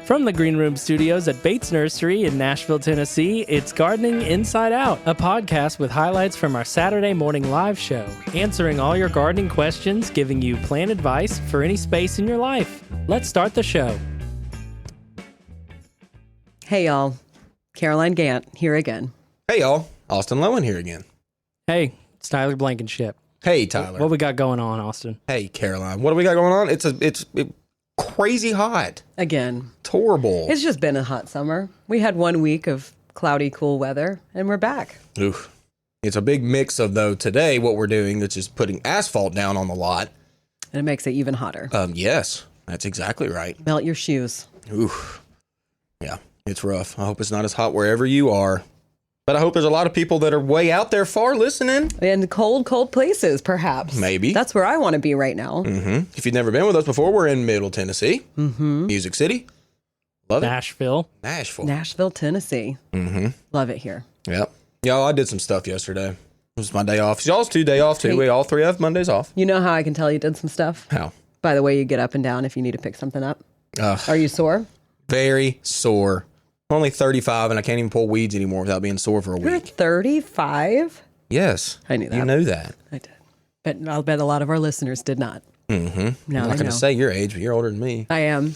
From the Green Room Studios at Bates Nursery in Nashville, Tennessee, it's Gardening Inside Out, a podcast with highlights from our Saturday morning live show, answering all your gardening questions, giving you plant advice for any space in your life. Let's start the show. Hey, y'all. Caroline Gant here again. Hey, y'all. Austin Lowen here again. Hey, it's Tyler Blankenship. Hey, Tyler. What we got going on, Austin? Hey, Caroline. What do we got going on? It's crazy hot. Again. It's horrible. It's just been a hot summer. We had 1 week of cloudy, cool weather, and we're back. Oof. It's a big mix of, though, today what we're doing, that's just putting asphalt down on the lot. And it makes it even hotter. Yes, that's exactly right. Melt your shoes. Oof. Yeah, it's rough. I hope it's not as hot wherever you are. But I hope there's a lot of people that are way out there far listening. In cold, cold places, perhaps. Maybe. That's where I want to be right now. Mm-hmm. If you've never been with us before, we're in Middle Tennessee. Mm-hmm. Music City. Love it. Nashville, Tennessee. Mm-hmm. Love it here. Yep. Yo, I did some stuff yesterday. It was my day off. Y'all's 2 day off, too. We all three have Mondays off. You know how I can tell you did some stuff? How? By the way you get up and down if you need to pick something up. Are you sore? Very sore. I'm only 35 and I can't even pull weeds anymore without being sore for a You're week. 35? Yes. I knew that. You knew that. I did. But I'll bet a lot of our listeners did not. Mm-hmm. Now I'm not they going know. to say your age, but you're older than me. I am.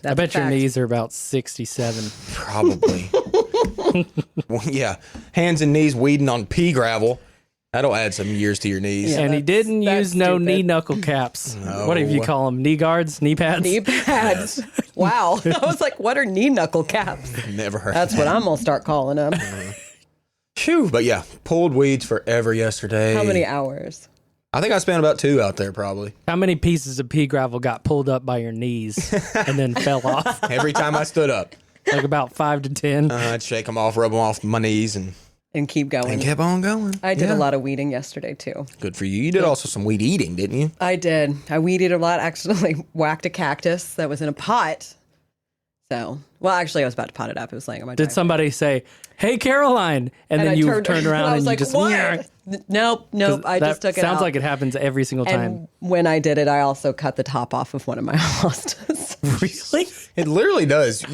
That's I bet a your fact. knees are about 67. Probably. Well, yeah. Hands and knees weeding on pea gravel. That'll add some years to your knees. Yeah. And he didn't that's use no stupid. knee knuckle caps. No. What do you call them? Knee guards? Knee pads? Knee pads. Wow. I was like, what are knee knuckle caps? Never heard That's of what that. I'm going to start calling them. Phew. But yeah, pulled weeds forever yesterday. How many hours? I think I spent about 2 out there probably. How many pieces of pea gravel got pulled up by your knees and then fell off? Every time I stood up, Like about 5 to 10? I'd shake them off, rub them off my knees, and And keep going. kept on going. I did Yeah. a lot of weeding yesterday, too. Good for you. You did also some weed eating, didn't you? I did. I weeded a lot. Accidentally whacked a cactus that was in a pot. So, well, actually, I was about to pot it up. It was laying on my Did driveway. somebody say, "Hey, Caroline," and then I you turned around I was and like, you just what? Nope. I That just took it sounds out. like it happens every single time. And when I did it, I also cut the top off of one of my hostas. Really? It literally does.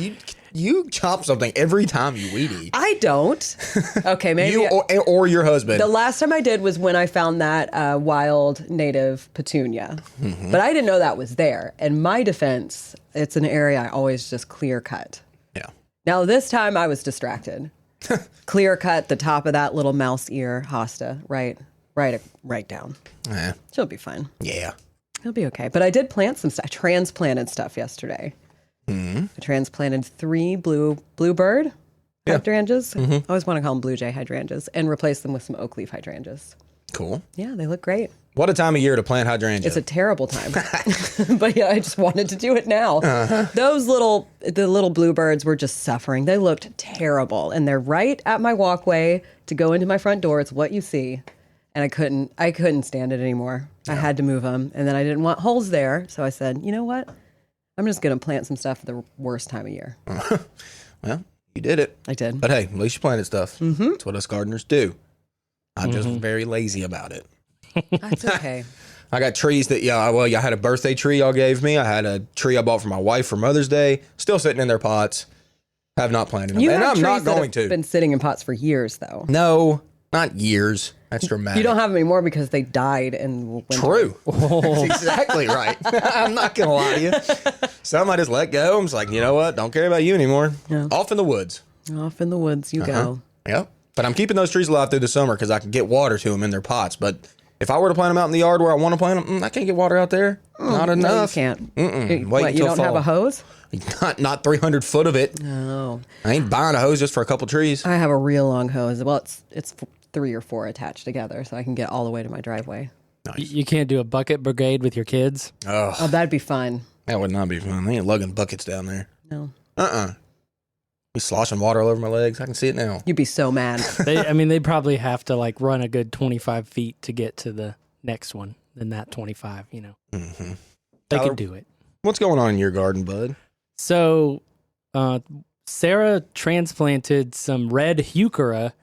You chop something every time you weed eat. I don't. Okay, maybe. You or your husband. The last time I did was when I found that wild native petunia. Mm-hmm. But I didn't know that was there. In my defense, it's an area I always just clear cut. Yeah. Now, this time I was distracted. Clear cut the top of that little mouse ear hosta right down. Yeah. She'll be fine. Yeah. It'll be okay. But I did plant some stuff. I transplanted stuff yesterday. Mm-hmm. I transplanted 3 bluebird hydrangeas. I always want to call them blue jay hydrangeas, and replace them with some oak leaf hydrangeas. Cool. Yeah, they look great. What a time of year to plant hydrangea. It's a terrible time. But yeah, I just wanted to do it now. The little bluebirds were just suffering. They looked terrible. And they're right at my walkway to go into my front door. It's what you see. And I couldn't stand it anymore. I had to move them. And then I didn't want holes there. So I said, you know what? I'm just going to plant some stuff at the worst time of year. Well, you did it. I did. But hey, at least you planted stuff. Mm-hmm. That's what us gardeners do. I'm just very lazy about it. That's okay. I got trees that, I had a birthday tree y'all gave me. I had a tree I bought for my wife for Mother's Day. Still sitting in their pots. Have not planted them. You And have I'm not trees that going have to. been sitting in pots for years, though. No, not years. That's dramatic. You don't have them anymore because they died in winter. True. That's exactly right. I'm not going to lie to you. Some I just let go. I'm just like, you know what? Don't care about you anymore. Yeah. Off in the woods. Off in the woods you go. Yep. But I'm keeping those trees alive through the summer because I can get water to them in their pots. But if I were to plant them out in the yard where I want to plant them, I can't get water out there. Not enough. No, you can't. Wait What, you until don't have fall. a hose? Not 300 foot of it. No. I ain't buying a hose just for a couple trees. I have a real long hose. Well, it's 3 or 4 attached together, so I can get all the way to my driveway. You can't do a bucket brigade with your kids? Oh, that'd be fun. That would not be fun. They ain't lugging buckets down there. No. Be sloshing water all over my legs. I can see it now. You'd be so mad. They'd probably have to like run a good 25 feet to get to the next one. Than that 25, Mm-hmm. They Tyler, can do it. What's going on in your garden, bud? So, Sarah transplanted some red heuchera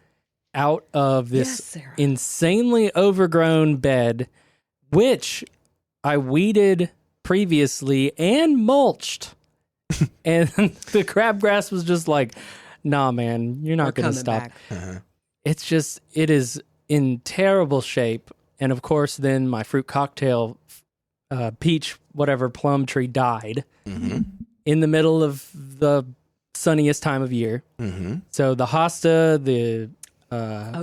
out of Yes, this Sarah. insanely overgrown bed, which I weeded previously and mulched. And the crabgrass was just like, nah, man, you're not going to stop. It's just, it is in terrible shape. And of course, then my fruit cocktail, peach, whatever, plum tree died in the middle of the sunniest time of year. So the hosta, the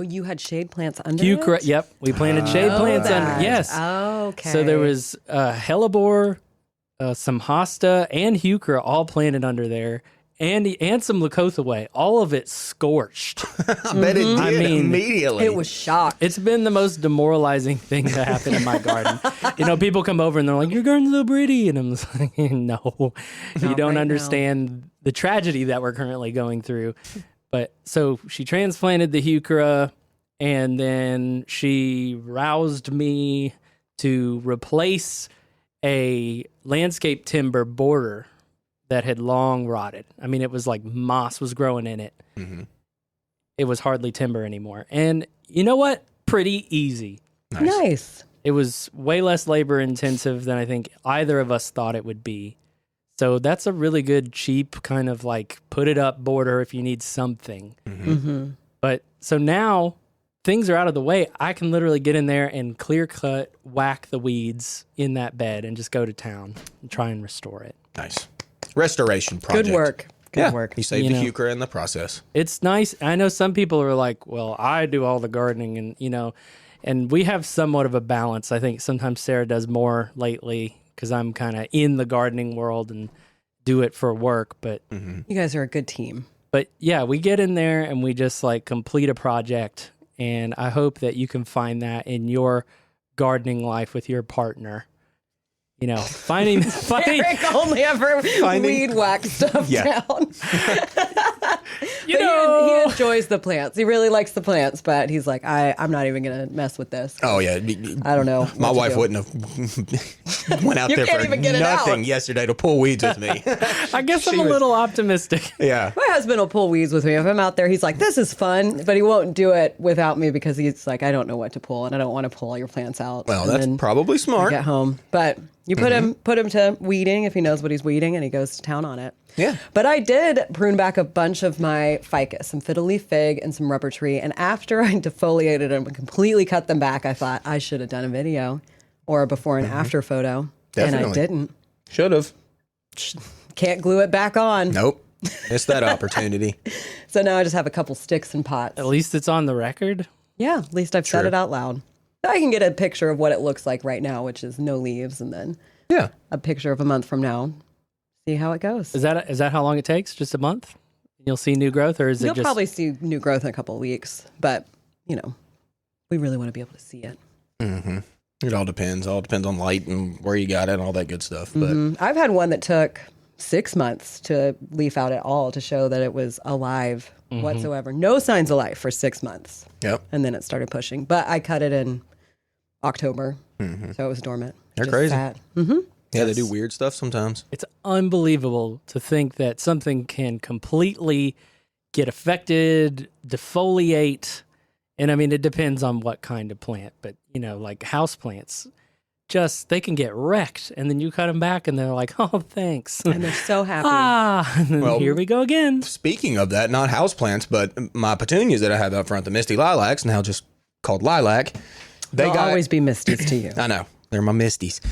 you had shade plants under heuchera, it? yep, we planted shade plants under. Yes. Oh, okay. So there was hellebore, some hosta, and heuchera all planted under there. And some Leucothaway, all of it scorched. I bet it did immediately. It was shocked. It's been the most demoralizing thing to happen in my garden. People come over and they're like, your garden's so pretty. And I'm just like, no, you don't understand the tragedy that we're currently going through. But so she transplanted the heuchera, and then she roused me to replace a landscape timber border that had long rotted. I mean, it was like moss was growing in it. It was hardly timber anymore. And you know what? Pretty easy. Nice. It was way less labor intensive than I think either of us thought it would be. So that's a really good, cheap kind of like put it up border if you need something. But so now things are out of the way. I can literally get in there and clear cut, whack the weeds in that bed and just go to town and try and restore it. Nice. Restoration project. Good work. Good work. You saved the heuchera in the process. It's nice. I know some people are like, well, I do all the gardening and, and we have somewhat of a balance. I think sometimes Sarah does more lately because I'm kind of in the gardening world and do it for work. But you guys are a good team. But yeah, we get in there and we just like complete a project. And I hope that you can find that in your gardening life with your partner. Finding Eric only ever weed whack stuff down. He enjoys the plants. He really likes the plants, but he's like, I'm not even gonna mess with this. Oh yeah, I don't know. My wife wouldn't have went out there for nothing yesterday to pull weeds with me. I guess I'm a little optimistic. Yeah, my husband will pull weeds with me. If I'm out there, he's like, this is fun, but he won't do it without me because he's like, I don't know what to pull, and I don't want to pull all your plants out. Well, that's probably smart. Get home, but. You put him to weeding if he knows what he's weeding, and he goes to town on it. Yeah. But I did prune back a bunch of my ficus, some fiddle leaf fig, and some rubber tree. And after I defoliated them and completely cut them back, I thought I should have done a video or a before and after photo. Definitely. And I didn't. Should have. Can't glue it back on. Nope. Missed that opportunity. So now I just have a couple sticks and pots. At least it's on the record. Yeah, at least I've said it out loud. I can get a picture of what it looks like right now, which is no leaves, and then a picture of a month from now. See how it goes. Is that how long it takes? Just a month? You'll see new growth, or is it You'll just... probably see new growth in a couple of weeks, but, we really want to be able to see it. It all depends. All depends on light and where you got it and all that good stuff. But I've had one that took 6 months to leaf out at all to show that it was alive whatsoever. No signs of life for 6 months. Yep. And then it started pushing. But I cut it in October, so it was dormant. They're crazy. Yeah, they do weird stuff sometimes. It's unbelievable to think that something can completely get affected, defoliate, and I mean, it depends on what kind of plant, but like house plants, they can get wrecked, and then you cut them back, and they're like, "Oh, thanks," and they're so happy. And then here we go again. Speaking of that, not house plants, but my petunias that I have out front, the Misty Lilacs, now just called Lilac. They'll always be Misties to you. I know. They're my Misties.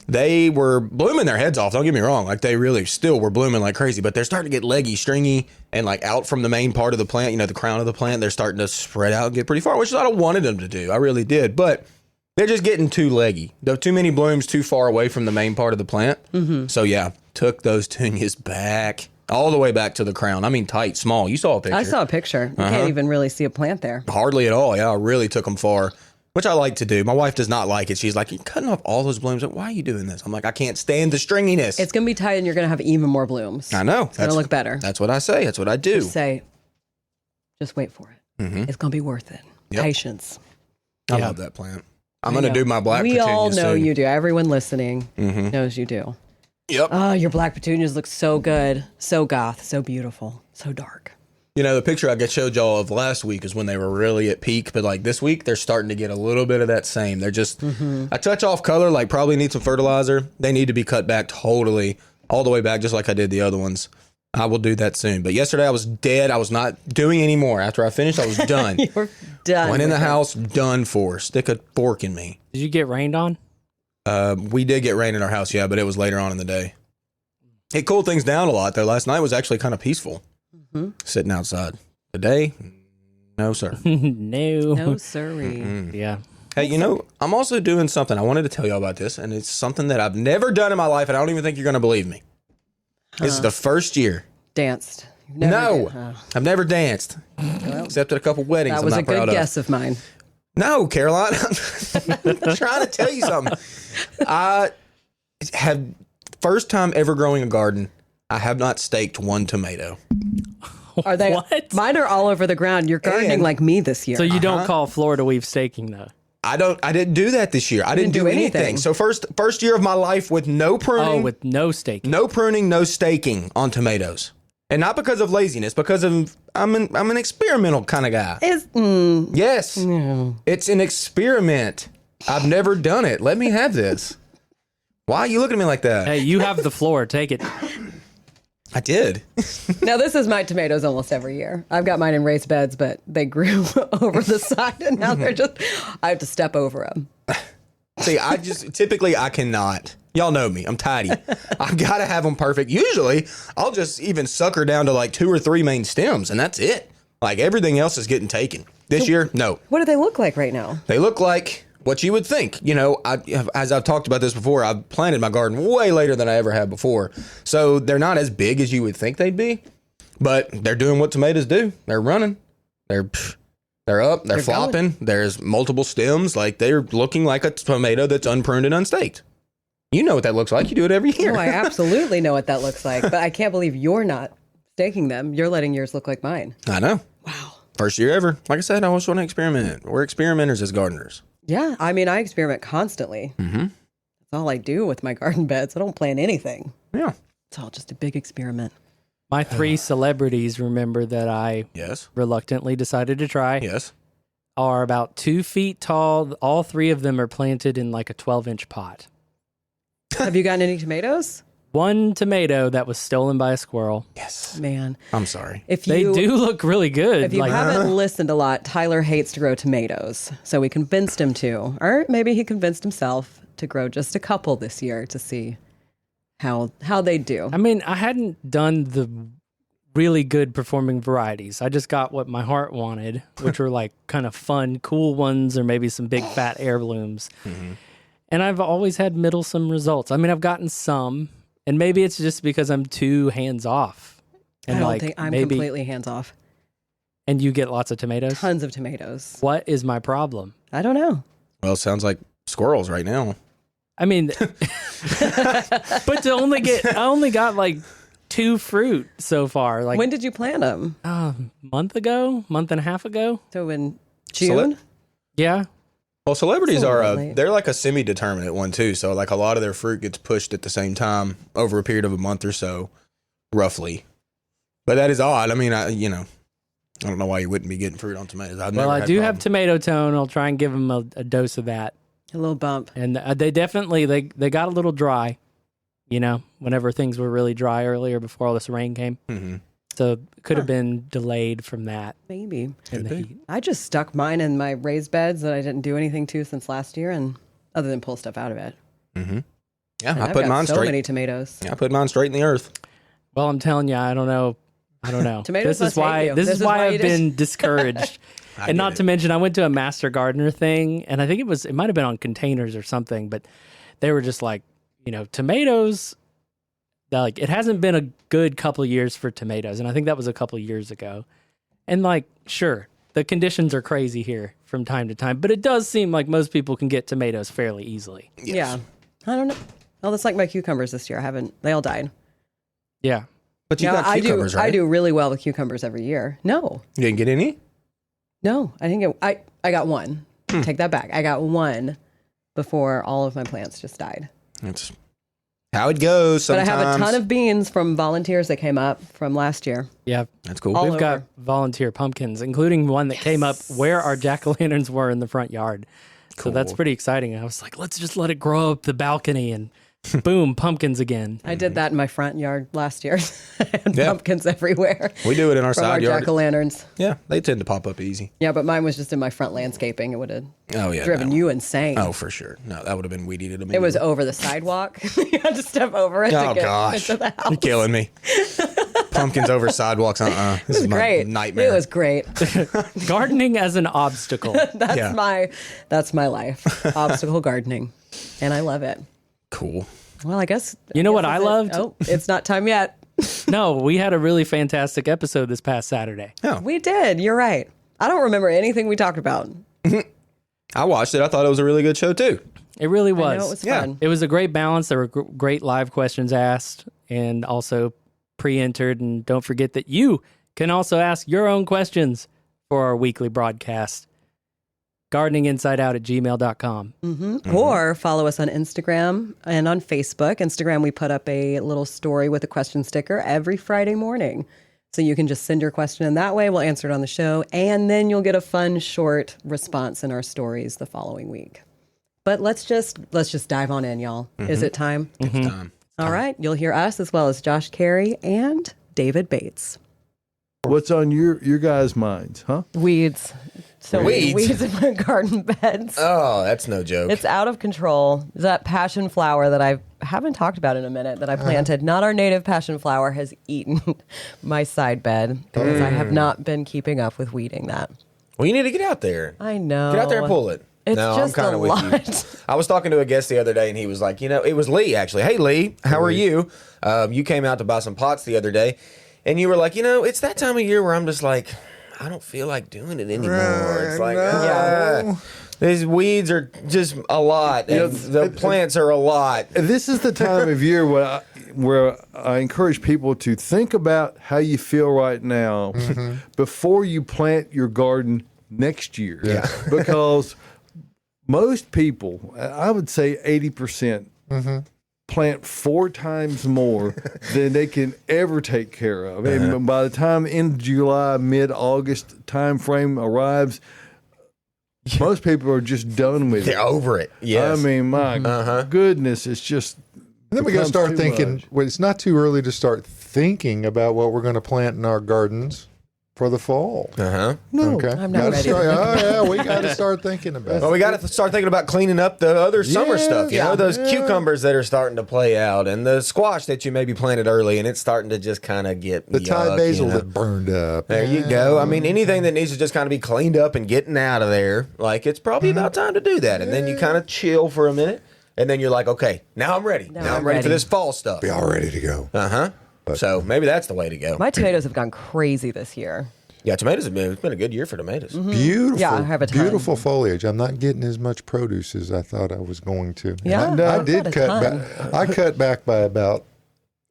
They were blooming their heads off. Don't get me wrong. Like, they really still were blooming like crazy, but they're starting to get leggy, stringy, and like out from the main part of the plant, the crown of the plant. They're starting to spread out and get pretty far, which is what I wanted them to do. I really did. But they're just getting too leggy. There are too many blooms too far away from the main part of the plant. So, yeah, took those petunias back. All the way back to the crown. I mean, tight, small. You saw a picture. I saw a picture. You can't even really see a plant there. Hardly at all. Yeah, I really took them far. Which I like to do. My wife does not like it. She's like, you're cutting off all those blooms. Why are you doing this? I'm like, I can't stand the stringiness. It's going to be tight and you're going to have even more blooms. I know. It's going to look better. That's what I say. That's what I do. Just wait for it. It's going to be worth it. Yep. Patience. I love that plant. I'm going to do my black petunias. We all know soon. you do. Everyone listening knows you do. Yep. Oh, your black petunias look so good. So goth. So beautiful. So dark. The picture I showed y'all of last week is when they were really at peak, but like this week, they're starting to get a little bit of that same. They're just a touch off color, like probably need some fertilizer. They need to be cut back totally. all the way back, just like I did the other ones. I will do that soon. But yesterday I was dead. I was not doing any more. After I finished, I was done. You were done. Went in the house, done for. Stick a fork in me. Did you get rained on? We did get rain in our house, yeah, but it was later on in the day. It cooled things down a lot, though. Last night was actually kind of peaceful. Sitting outside. Today, no, sir. No, sirree. Yeah. Hey, you know, I'm also doing something. I wanted to tell y'all about this, and it's something that I've never done in my life, and I don't even think you're going to believe me. This is the first year. Danced. I've never danced, except at a couple weddings. That was I'm a not proud good of. guess of mine. No, Caroline. I'm trying to tell you something. I have, first time ever growing a garden, I have not staked one tomato. Are they? What? Mine are all over the ground. You're gardening And- like me this year. So you don't call Florida weave staking, though? I didn't do that this year. I didn't do anything. So first year of my life with no pruning. Oh, with no staking. No pruning, no staking on tomatoes. And not because of laziness, because of I'm an experimental kind of guy. Yes. It's an experiment. I've never done it. Let me have this. Why are you looking at me like that? Hey, you have the floor. Take it. I did. Now, this is my tomatoes almost every year. I've got mine in raised beds, but they grew over the side, and now they're just, I have to step over them. See, typically I cannot. Y'all know me. I'm tidy. I've got to have them perfect. Usually, I'll just even sucker down to like 2 or 3 main stems, and that's it. Like everything else is getting taken. This year, no. What do they look like right now? They look like what you would think. You know, as I've talked about this before, I've planted my garden way later than I ever have before. So they're not as big as you would think they'd be, but they're doing what tomatoes do. They're running. They're up. They're flopping. Going. There's multiple stems. Like they're looking like a tomato that's unpruned and unstaked. You know what that looks like. You do it every year. Oh, I absolutely know what that looks like, but I can't believe you're not staking them. You're letting yours look like mine. I know. Wow. First year ever. Like I said, I always want to experiment. We're experimenters as gardeners. Yeah, I mean, I experiment constantly. That's all I do with my garden beds. I don't plan anything. Yeah. It's all just a big experiment. My 3 celebrities, remember, that I reluctantly decided to try are about 2 feet tall. All 3 of them are planted in like a 12-inch pot. Have you gotten any tomatoes? One tomato that was stolen by a squirrel. Yes. Man. I'm sorry. They do look really good. If you haven't listened a lot, Tyler hates to grow tomatoes. So we convinced him to. Or maybe he convinced himself to grow just a couple this year to see how they do. I mean, I hadn't done the really good performing varieties. I just got what my heart wanted, which were like kind of fun, cool ones, or maybe some big fat heirlooms. And I've always had middlesome results. I mean, I've gotten some. And maybe it's just because I'm too hands off. And I don't think I'm completely hands off. And you get lots of tomatoes? Tons of tomatoes. What is my problem? I don't know. Well, it sounds like squirrels right now. I mean, but I only got like 2 fruit so far. Like, when did you plant them? Month and a half ago. So in June? Yeah. Well, celebrities they're like a semi-determinate one too. So like a lot of their fruit gets pushed at the same time over a period of a month or so, roughly. But that is odd. I mean, I don't know why you wouldn't be getting fruit on tomatoes. I do have tomato tone. I'll try and give them a dose of that. A little bump. And they definitely, they got a little dry, whenever things were really dry earlier before all this rain came. So it could have been delayed from that. Maybe. In the heat. I just stuck mine in my raised beds that I didn't do anything to since last year, and other than pull stuff out of it. Yeah, And I put mine so straight. Many tomatoes. Yeah, I put mine straight in the earth. Well, I'm telling you, I don't know. Tomatoes This is why I've been discouraged. And not to mention, I went to a master gardener thing, and I think it might have been on containers or something, but they were just like, tomatoes. Like, it hasn't been a good couple of years for tomatoes, and I think that was a couple of years ago. And like, sure, the conditions are crazy here from time to time, but it does seem like most people can get tomatoes fairly easily. Yes. Yeah. I don't know. Well, that's like my cucumbers this year. They all died. Yeah. But you got cucumbers, right? I do really well with cucumbers every year. No. You didn't get any? No, I didn't get, I got one. Take that back. I got one before all of my plants just died. That's how it goes sometimes. But I have a ton of beans from volunteers that came up from last year. Yeah. That's cool. All We've got over. volunteer pumpkins, including one that came up where our jack-o'-lanterns were in the front yard. Cool. So that's pretty exciting. I was like, let's just let it grow up the balcony and Boom, pumpkins again. I did that in my front yard last year. I had pumpkins everywhere. We do it in our from side our yard. jack-o'-lanterns. Yeah, they tend to pop up easy. Yeah, but mine was just in my front landscaping. It would have driven you insane. Oh, for sure. No, that would have been weed eated immediately. It was over the sidewalk. You had to step over it to get into the house. You're killing me. Pumpkins over sidewalks. This is my great. nightmare. It was great. Gardening as an obstacle. That's my life. Obstacle gardening. And I love it. Cool. Well, I guess. You know what I loved? Oh, it's not time yet. No, we had a really fantastic episode this past Saturday. Oh. We did. You're right. I don't remember anything we talked about. I watched it. I thought it was a really good show, too. It really was. I know, it was fun. It was a great balance. There were great live questions asked and also pre-entered. And don't forget that you can also ask your own questions for our weekly broadcast. gardeninginsideout@gmail.com. Or follow us on Instagram and on Facebook. Instagram, we put up a little story with a question sticker every Friday morning. So you can just send your question in that way. We'll answer it on the show. And then you'll get a fun, short response in our stories the following week. But let's just dive on in, y'all. Is it time? It's time. All right. You'll hear us as well as Josh Carey and David Bates. What's on your guys' minds, huh? Weeds. So weeds in my garden beds. Oh, that's no joke. It's out of control. That passion flower that I haven't talked about in a minute that I planted, not our native passion flower, has eaten my side bed because I have not been keeping up with weeding that. Well, you need to get out there. I know. Get out there and pull it. It's no, just I'm kind a of with lot. you. I was talking to a guest the other day, and he was like, it was Lee, actually. Hey, Lee, how are you? You came out to buy some pots the other day, and you were like, it's that time of year where I'm just like, I don't feel like doing it anymore. It's like, these weeds are just a lot, and the plants are a lot. This is the time of year where I encourage people to think about how you feel right now before you plant your garden next year. Yeah. Because most people, I would say 80%, plant 4 times more than they can ever take care of. And by the time in July, mid-August time frame arrives, most people are just done with it. They're over it. Yes. I mean, my goodness, it's just. And then we got to start thinking. Well, it's not too early to start thinking about what we're going to plant in our gardens for the fall. No, Okay. I'm not ready. We got to start thinking about it. Well, we got to start thinking about cleaning up the other summer stuff. Those cucumbers that are starting to play out, and the squash that you maybe planted early, and it's starting to just kind of get The Thai basil that burned up. There you go. I mean, anything that needs to just kind of be cleaned up and getting out of there, like it's probably about time to do that. And then you kind of chill for a minute, and then you're like, okay, now I'm ready. Now I'm ready for this fall stuff. Be all ready to go. So maybe that's the way to go. My tomatoes have gone crazy this year. Yeah, tomatoes it's been a good year for tomatoes. Beautiful, Yeah, I have a ton. beautiful foliage. I'm not getting as much produce as I thought I was going to. Yeah, I did I've got a cut ton. back. I cut back by about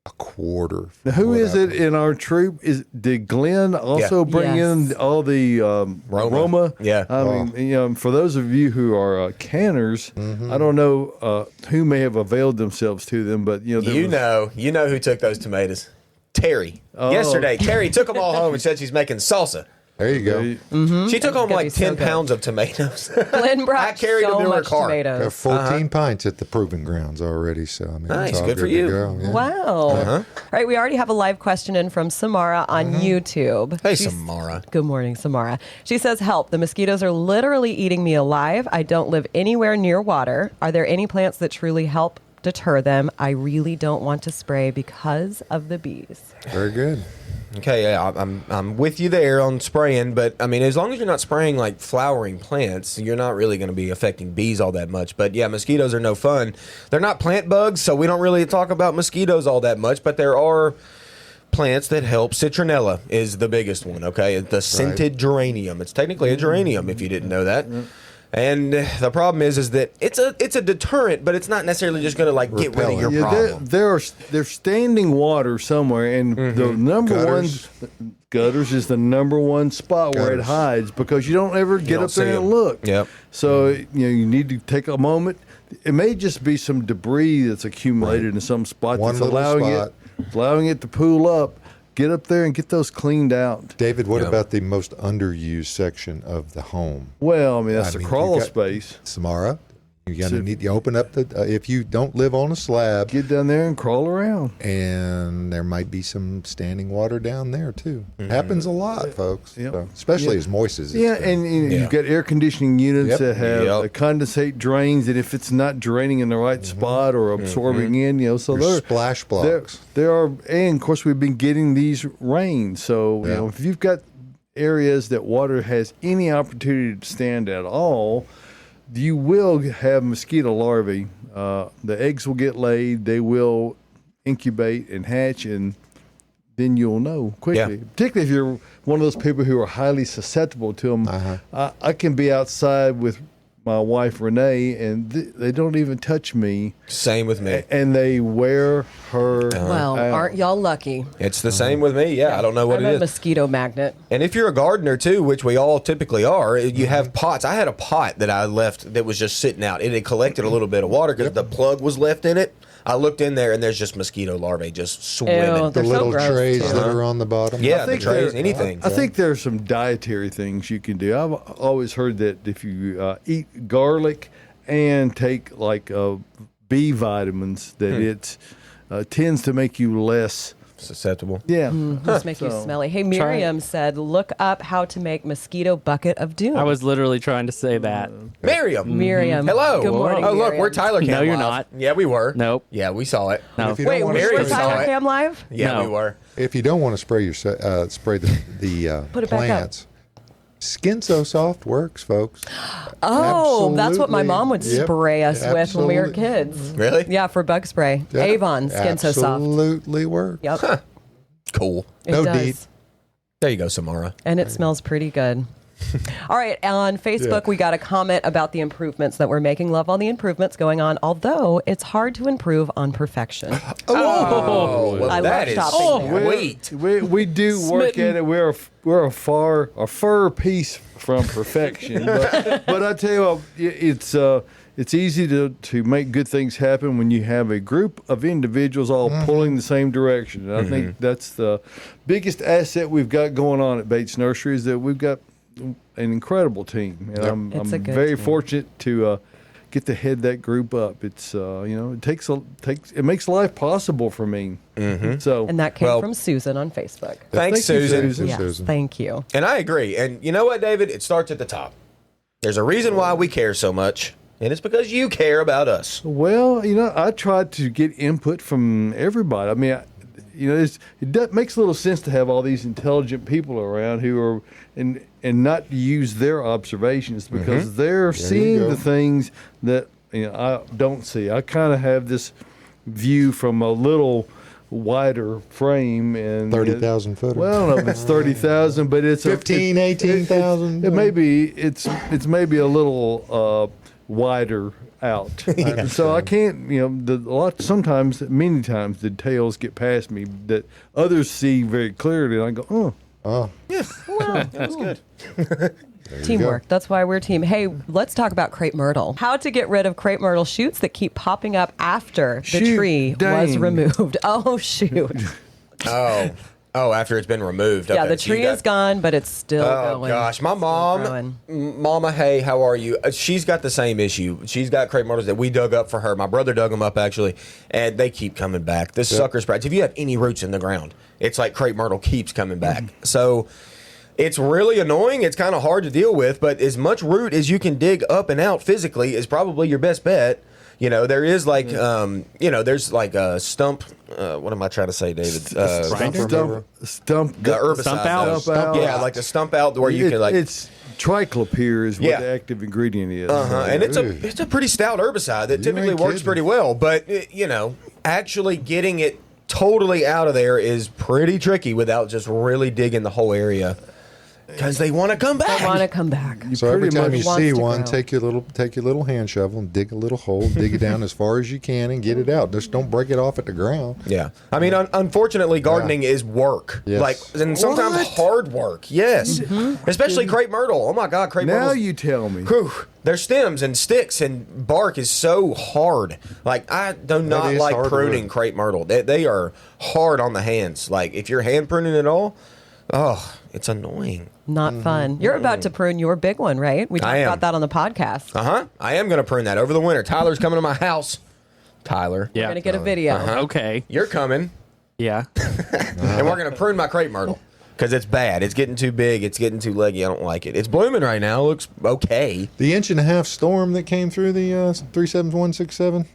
a quarter. Now, who is it in our troop? Did Glenn also bring in all the Roma? Yeah. I mean, for those of you who are canners, I don't know who may have availed themselves to them, but You know who took those tomatoes. Terry. Yesterday, Terry took them all home and said she's making salsa. There you go. She took home gonna like be so 10 good. pounds of tomatoes. Glenn brought I carried so them to her much car. Got tomatoes. 14 pints at the proving grounds already. So I mean, Nice, it's all good for to you. go, yeah. Wow. All right, we already have a live question in from Samara on YouTube. Hey, Samara. Good morning, Samara. She says, help. The mosquitoes are literally eating me alive. I don't live anywhere near water. Are there any plants that truly help deter them? I really don't want to spray because of the bees. Very good. Okay, yeah, I'm with you there on spraying, but I mean, as long as you're not spraying like flowering plants, you're not really going to be affecting bees all that much. But yeah, mosquitoes are no fun. They're not plant bugs, so we don't really talk about mosquitoes all that much, but there are plants that help. Citronella is the biggest one, okay? The scented geranium. It's technically a geranium if you didn't know that. And the problem is that it's a deterrent, but it's not necessarily just going to like get rid of your problem. there's standing water somewhere, and the number Gutters. one gutters is the number one spot where it Gutters. hides because you don't ever get don't up there see and 'em. look. Yep. So you need to take a moment. It may just be some debris that's accumulated in some spot One that's little allowing it to pool up. Get up there and get those cleaned out. David, what Yeah. about the most underused section of the home? Well, I mean, that's the mean, crawl you got- space. Samara, You open up if you don't live on a slab, Get down there and crawl around. and there might be some standing water down there too. Happens a lot, folks. Yep. So, especially as moist as it's Yeah, been. and you've got air conditioning units Yep. that have Yep. condensate drains, and if it's not draining in the right spot or absorbing in, so There's there splash blocks. there are, and of course we've been getting these rains. So Yeah. if you've got areas that water has any opportunity to stand at all, you will have mosquito larvae. The eggs will get laid. They will incubate and hatch, and then you'll know quickly. Yeah. Particularly if you're one of those people who are highly susceptible to them. I can be outside with my wife Renee, and they don't even touch me, Same with me. and they wear her. Well, out. aren't y'all lucky? It's the same with me. Yeah, I don't know what I'm it a is. mosquito magnet. And if you're a gardener too, which we all typically are, you have pots. I had a pot that I left that was just sitting out. It had collected a little bit of water because the plug was left in it. I looked in there and there's just mosquito larvae just swimming. Ew, The they're so little gross, trays too. that are on the bottom. Yeah, the think trays, there- anything. I think there's some dietary things you can do. I've always heard that if you eat garlic and take like B vitamins, that it tends to make you less. Susceptible. Yeah, Just make you So- smelly. Hey, Miriam said, look up how to make mosquito bucket of doom. I was literally trying to say that. Miriam. Miriam. Hello. Good morning, Oh, look, Miriam. we're Tyler Cam No, you're Live. not. Yeah, we were. Nope. Yeah, we saw it. No. If you Wait, don't want we're Miriam to with saw Tyler it. Cam Live? Yeah, No. we were. If you don't want to spray the Put it back up. plants, Skin So Soft works, folks. Oh, that's what my Absolutely. mom would Yep. spray us with when we were Absolutely. kids. Really? Yeah, for bug spray. Yeah. Avon, Skin So Soft. Absolutely works. Yep, Cool. it No does. deed. There you go, Samara. And it smells pretty good. All right, on Facebook, we got a comment about the improvements that we're making. Love all the improvements going on, although it's hard to improve on perfection. Oh, well, I that love is shopping there. sweet. we do work at it. We're a far piece from perfection, but I tell you what, it's easy to make good things happen when you have a group of individuals all pulling the same direction. And I think that's the biggest asset we've got going on at Bates Nursery, is that we've got an incredible team, and I'm It's a good very team. fortunate to get to head that group up. It's it makes life possible for me. So And that came Well, from Susan on Facebook. Thanks, Thank you, Susan. Susan. Yes, Susan. thank you. And I agree. And you know what, David? It starts at the top. There's a reason why we care so much, and it's because you care about us. Well, I try to get input from everybody. I mean, it makes a little sense to have all these intelligent people around who are and not use their observations, because they're seeing go. the things that I don't see. I kind of have this view from a little wider frame, and 30,000 footer. Well, I don't know if it's 30,000, but it's 15, 18,000. It may be. It's maybe a little wider out. So I can't. Sometimes, many times, the tails get past me that others see very clearly, and I go, oh. Oh, That's good. Teamwork. That's why we're a team. Hey, let's talk about crepe myrtle. How to get rid of crepe myrtle shoots that keep popping up after the Shoot, tree was dang. removed. Oh, shoot. Oh, after it's been removed. Yeah, Okay, the so you tree got- is gone, but it's still Oh going. gosh, my Still mom, growing. Mama, hey, how are you? She's got the same issue. She's got crepe myrtles that we dug up for her. My brother dug them up actually, and they keep coming back. This sucker sprouts. If you have any roots in the ground, it's like crepe myrtle keeps coming back. So it's really annoying. It's kind of hard to deal with, but as much root as you can dig up and out physically is probably your best bet. There is like, there's like a stump. What am I trying to say, David? Stump The herbicide. Stump out? Stump out. Yeah, like the stump out where you can like. It's triclopyr is what Yeah. the active ingredient is. And it's a pretty stout herbicide that typically ain't works kidding. pretty well, but actually getting it totally out of there is pretty tricky without just really digging the whole area, because they want to come back. I want to come back. so every pretty time much you wants see to one, grow. take your little hand shovel and dig a little hole, dig it down as far as you can, and get it out. Just don't break it off at the ground. Yeah, I mean, unfortunately, gardening is work. Yes. And sometimes What? hard work. Yes, especially crepe myrtle. Oh my God, crepe Now myrtle. you tell me. Whew, their stems and sticks and bark is so hard. Like, I do not is like hard pruning work. crepe myrtle. They are hard on the hands. Like, if you're hand pruning it all, Oh, it's annoying. Not fun. You're about to prune your big one, right? We talked about that on the podcast. I am going to prune that over the winter. Tyler's coming to my house. Tyler. We're going to get a video. Okay. You're coming. Yeah. And we're going to prune my crepe myrtle. Because it's bad. It's getting too big. It's getting too leggy. I don't like it. It's blooming right now. It looks okay. The 1.5 inch storm that came through the 37167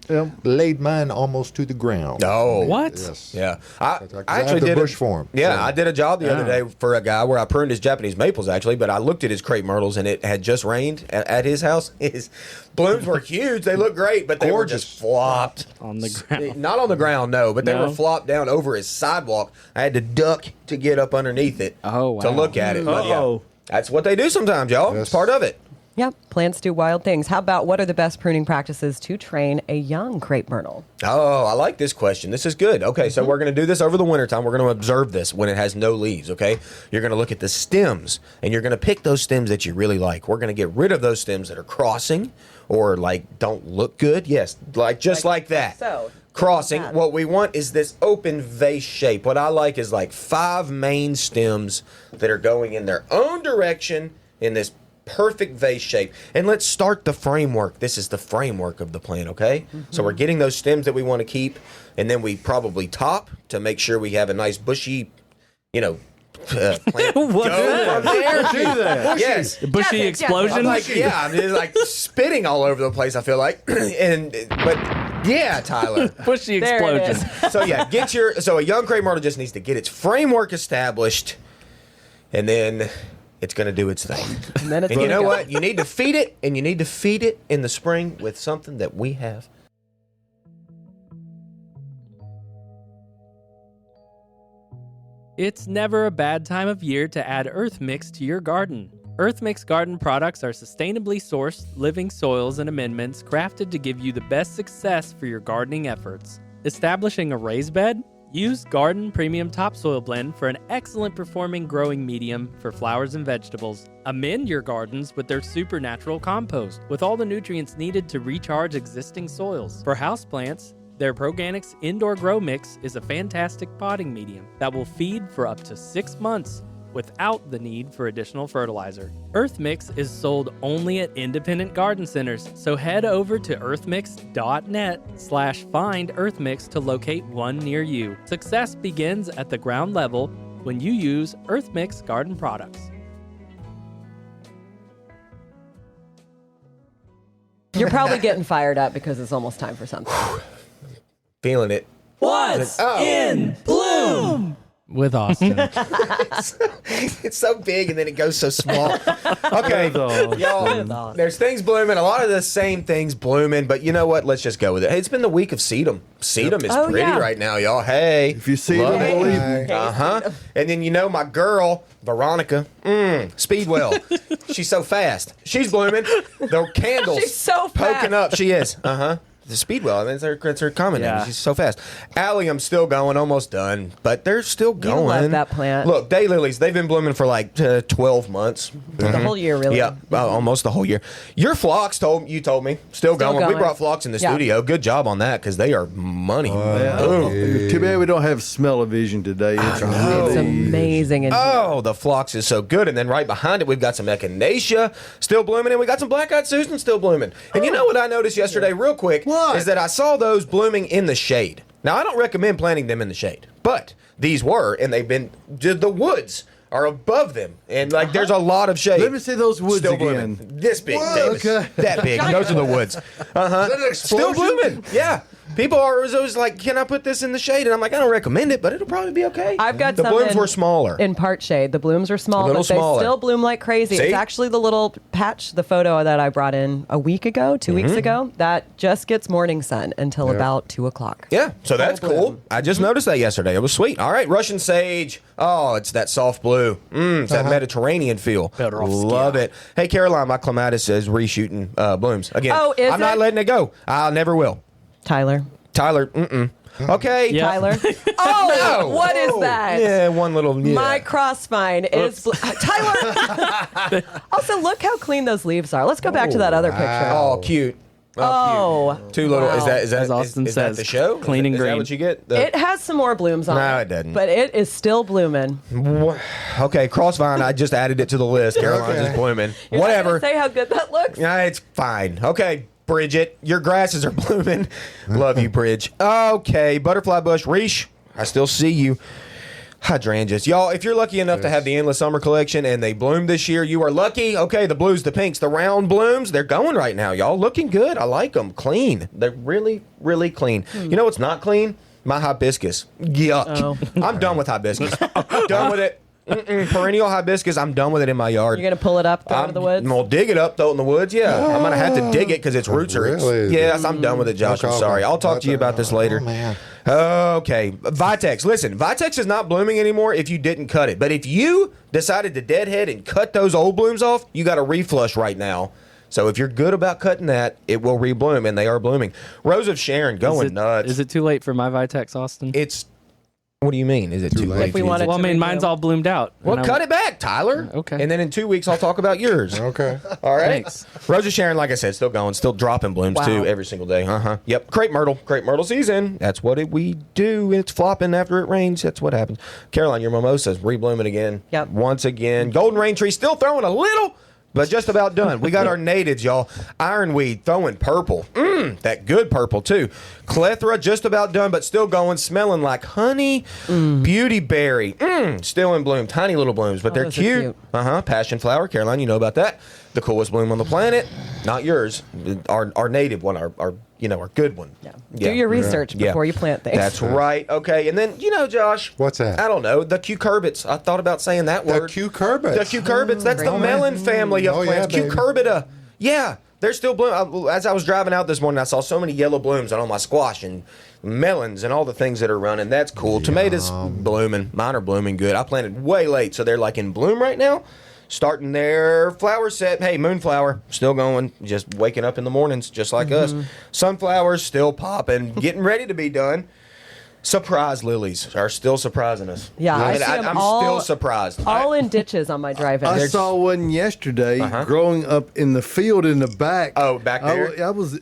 laid mine almost to the ground. Oh. What? Yes. Yeah. I I actually have the did bush for him. Yeah, So- I did a job the other day for a guy where I pruned his Japanese maples, actually, but I looked at his crepe myrtles, and it had just rained at his house. His blooms were huge. They looked great, but they were just flopped. On the ground. Not on the ground, no, but they No? were flopped down over his sidewalk. I had to duck to get up underneath it Oh, to wow. look at it. But yeah, Uh-oh. that's what they do sometimes, y'all. Yes. It's part of it. Yep. Plants do wild things. How about what are the best pruning practices to train a young crepe myrtle? Oh, I like this question. This is good. Okay, so we're going to do this over the wintertime. We're going to observe this when it has no leaves, okay? You're going to look at the stems, and you're going to pick those stems that you really like. We're going to get rid of those stems that are crossing or, like, don't look good. Yes, like that. so. Crossing. Bad. What we want is this open vase shape. What I like is, like, 5 main stems that are going in their own direction in this perfect vase shape. And let's start the framework. This is the framework of the plant, okay? So we're getting those stems that we want to keep, and then we probably top to make sure we have a nice bushy, plant. What's Go that? from there. Do that. Yes. Bushy Yes, explosion? I'm like, I'm just like spitting all over the place, I feel like. But yeah, Tyler. Bushy There it explosion. So yeah, so a young crepe myrtle just needs to get its framework established, and then it's going to do its thing. And then it's And you gonna know go. what? You need to feed it, and you need to feed it in the spring with something that we have. It's never a bad time of year to add Earth Mix to your garden. Earth Mix garden products are sustainably sourced, living soils and amendments crafted to give you the best success for your gardening efforts. Establishing a raised bed? Use Garden Premium Topsoil Blend for an excellent performing growing medium for flowers and vegetables. Amend your gardens with their supernatural compost, with all the nutrients needed to recharge existing soils. For houseplants, their Proganics Indoor Grow Mix is a fantastic potting medium that will feed for up to 6 months without the need for additional fertilizer. Earth Mix is sold only at independent garden centers, so head over to earthmix.net/find earthmix to locate one near you. Success begins at the ground level when you use Earth Mix garden products. You're probably getting fired up because it's almost time for something. Feeling it. What's Oh. in bloom? With Austin. It's so big and then it goes so small. Okay, With y'all, there's things blooming. A lot of the same things blooming, but you know what? Let's just go with it. Hey, it's been the week of sedum. Sedum is Oh, pretty yeah. right now, y'all. Hey. If you see love them, it. believe me. Uh-huh. And then, my girl, Veronica, Speedwell. She's so fast. She's blooming. The candles She's so fast. poking up. She is. Uh-huh. The Speedwell, I mean, it's her common name. Yeah. She's so fast. Allium's still going, almost done, but they're still going. love that plant. Look, daylilies, they've been blooming for like 12 months. The whole year, really. Yeah, almost the whole year. Your phlox you told me still going. We going. brought phlox in the Yeah. studio. Good job on that because they are money. Too bad we don't have smell-o-vision today. It's It's amazing. And Oh, the phlox is so good. And then right behind it, we've got some echinacea still blooming, and we got some black-eyed Susan still blooming. And you know what I noticed yesterday, real quick, is that I saw those blooming in the shade. Now, I don't recommend planting them in the shade, but these were, and they've been, the woods are above them, and there's a lot of shade. Let me see those woods Still again. blooming. This big, Davis. Okay. That big. Those are the woods. Still blooming. Yeah. People are always like, can I put this in the shade? And I'm like, I don't recommend it, but it'll probably be okay. I've got the some blooms were smaller. in part shade. The blooms are small, A little but they smaller. still bloom like crazy. See? It's actually the little patch, the photo that I brought in a week ago, 2 weeks ago, that just gets morning sun until about 2 o'clock. Yeah, so that's Full cool. bloom. I just noticed that yesterday. It was sweet. All right, Russian sage. Oh, it's that soft blue. It's that Mediterranean feel. Love it. Hey, Caroline, my clematis is reshooting blooms again. Oh, is I'm not it? letting it go. I never will. Tyler. Tyler, Okay. Yeah. Tyler. Oh, No. what is that? Yeah, one little. Yeah. My crossvine is Tyler. Also, look how clean those leaves are. Let's go back to that other picture. Oh, cute. Oh, Too little. wow. Is that As Austin is that says, the show? clean and Is that green. what you get? It has some more blooms on it. No, it doesn't. But it is still blooming. Okay, crossvine. I just added it to the list. Caroline's Okay. is blooming. You're not Whatever. gonna say how good that looks. Yeah, it's fine. Okay, Bridget, your grasses are blooming. Love you, Bridge. Okay, butterfly bush, Reesh. I still see you. Hydrangeas. Y'all, if you're lucky enough to have the Endless Summer Collection and they bloom this year, you are lucky. Okay, the blues, the pinks, the round blooms, they're going right now, y'all. Looking good. I like them. Clean. They're really, really clean. You know what's not clean? My hibiscus. Yuck. Oh. I'm done with hibiscus. I'm done with it. Perennial hibiscus, I'm done with it in my yard. You're gonna pull it up, throw it in the woods. We'll dig it up, throw it in the woods. Yeah, I'm gonna have to dig it because its roots are. Really? Yes, I'm done with it, Josh. I'm sorry. I'll talk to you about this later. Oh, man. Okay, Vitex. Listen, Vitex is not blooming anymore if you didn't cut it. But if you decided to deadhead and cut those old blooms off, you got a reflush right now. So if you're good about cutting that, it will rebloom, and they are blooming. Rose of Sharon going nuts. Is it too late for my Vitex, Austin? It's. What do you mean? Is it too late? If we want it Well, I to mean, rebloom. mine's all bloomed out. Well, And cut it back, Tyler. Okay. And then in 2 weeks, I'll talk about yours. Okay. All right. Thanks. Rose of Sharon, like I said, still going, still dropping blooms Wow. too every single day. Yep. Crepe myrtle season. That's what we do. It's flopping after it rains. That's what happens. Caroline, your mimosa's reblooming again. Yep. Once again. Golden rain tree still throwing a little, but just about done. We got our natives, y'all. Ironweed throwing purple. That good purple too. Clethra just about done, but still going, smelling like honey. Beautyberry, still in bloom. Tiny little blooms, but they're those are cute. cute. Passion flower, Caroline, you know about that. The coolest bloom on the planet. Not yours. Our native one, our good one. Yeah. Do your research before you plant things. That's right. Okay, and then Josh. What's that? I don't know. The cucurbits. I thought about saying that The word. cucurbits. The cucurbits. That's the great. melon family of Oh, yeah, plants. baby. Cucurbita. Yeah, they're still blooming. As I was driving out this morning, I saw so many yellow blooms on all my squash and melons and all the things that are running. That's cool. Tomatoes blooming. Mine are blooming good. I planted way late, so they're like in bloom right now. Starting their flower set. Hey, moonflower still going. Just waking up in the mornings, just like us. Sunflowers still popping, getting ready to be done. Surprise lilies are still surprising us. Yeah, I see them I'm all- still surprised. all in ditches on my drive-in. I saw one yesterday growing up in the field in the back. Oh, back there? I was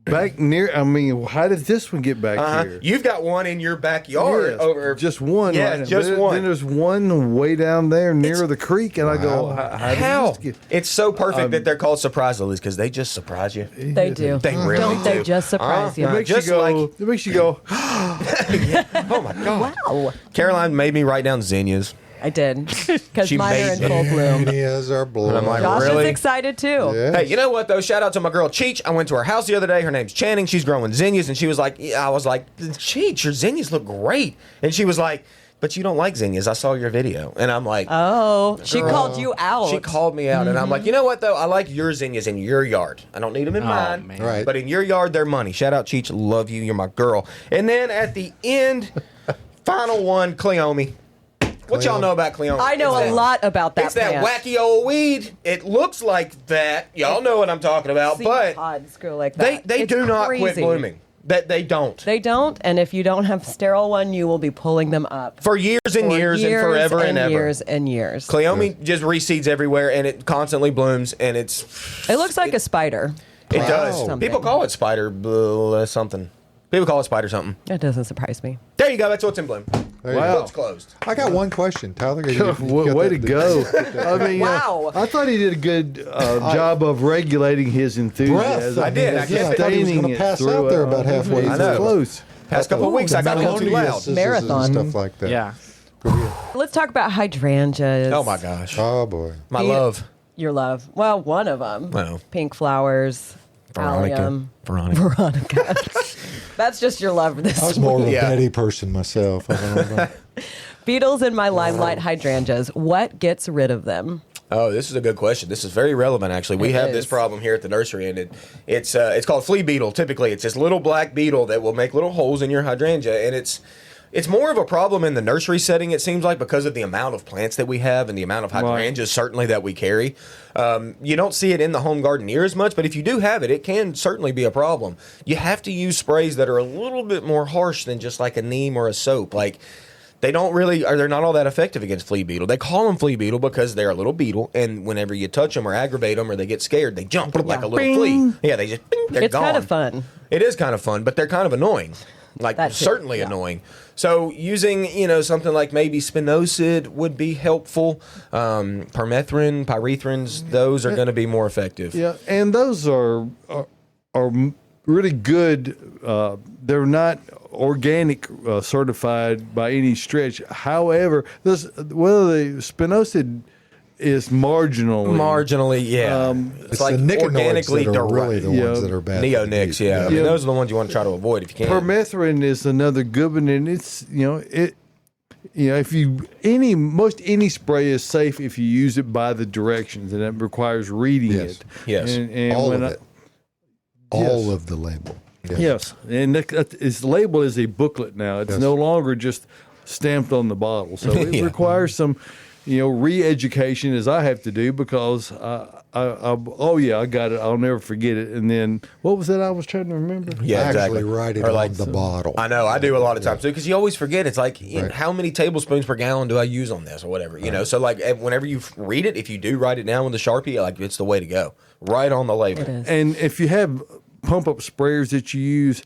back near. I mean, how did this one get back here? You've got one in your backyard Yes, over. just one. Yeah, right? just Then- one. Then there's one way down there near It's- the creek, and I go, how How? did this get? It's so perfect that they're called surprise lilies because they just surprise you. They do. They really Don't they do. just surprise you? It makes you just go. like- It makes you go. Oh my god! Wow. Caroline made me write down zinnias. I did. Because She mine are made in full bloom. Peonies are blooming. I'm like, Josh really? is excited too. Yeah. Hey, you know what though? Shout out to my girl Cheech. I went to her house the other day. Her name's Channing. She's growing zinnias, and she was like, I was like, Cheech, your zinnias look great. And she was like, but you don't like zinnias. I saw your video, and I'm like, Oh, she called you out. She called me out, and I'm like, you know what though? I like your zinnias in your yard. I don't need them in mine. man. Right. But in your yard, they're money. Shout out Cheech. Love you. You're my girl. And then at the end, final one, Cleome. What y'all know about Cleome? I know It's a that- lot about that It's that plant. wacky old weed. It looks like that. Y'all know what I'm talking about. Seed But pods grow like they that. they It's do not quit crazy. blooming. That they don't. They don't, and if you don't have sterile one, you will be pulling them up For years and for years and forever and ever. years and years. Cleome just reseeds everywhere, and it constantly blooms, and it It looks like a spider. does. Something. People call it spider something. People call it spider something. That doesn't surprise me. There you go. That's what's in bloom. There you Wow. go. Book's closed. I got one question, Tyler. Way to go! I mean, Wow. I thought he did a good job of regulating his enthusiasm. I did. I I thought he was Sustaining going to it pass through, out there about halfway. I know. Close. Past couple of weeks, I got a little too loud. Melodious Marathon. and stuff like that. Yeah. Let's talk about hydrangeas. Oh my gosh, Oh boy. my You- love, Your love. Well, one of them. Well. Pink flowers. Veronica. Allium. Veronica. Veronica. That's just your love for this. I was more of a Yeah. Betty person myself. I don't know about- Beetles in my limelight hydrangeas. What gets rid of them? Oh, this is a good question. This is very relevant, actually. We It have is. this problem here at the nursery, and it's called flea beetle. Typically, it's this little black beetle that will make little holes in your hydrangea, and it's more of a problem in the nursery setting. It seems like because of the amount of plants that we have and the amount of hydrangeas certainly that we carry. You don't see it in the home garden near as much, but if you do have it, it can certainly be a problem. You have to use sprays that are a little bit more harsh than just like a neem or a soap, like. they don't really, or they're not all that effective against flea beetle. They call them flea beetle because they're a little beetle, and whenever you touch them or aggravate them or they get scared, they jump like a little flea. Yeah, they just, bing, they're It's gone. kind of fun. It is kind of fun, but they're kind of annoying. Like, That too, certainly yeah. annoying. So using, something like maybe spinosad would be helpful. Permethrin, pyrethrins, those are going to be more effective. Yeah, and those are really good. They're not organic certified by any stretch. However, the spinosad is Marginally, yeah. It's like the organically that are really derived. the ones that are bad. Neonics, yeah. I mean, those are the ones you want to try to avoid if you can. Permethrin is another good one, and it's if most any spray is safe if you use it by the directions, and that requires reading it. Yes. And All when of it. All of the label. Yes, and it's labeled as a booklet now. It's no longer just stamped on the bottle, so it requires some, re-education as I have to do because I got it. I'll never forget it. And then what was that I was trying to remember? Yeah, Actually exactly. write it Or on like the bottle. I know, I do a lot of times too, because you always forget. It's like, how many tablespoons per gallon do I use on this or whatever, So like whenever you read it, if you do write it down with a Sharpie, like it's the way to go. Right on the label. It is. And if you have pump-up sprayers that you use,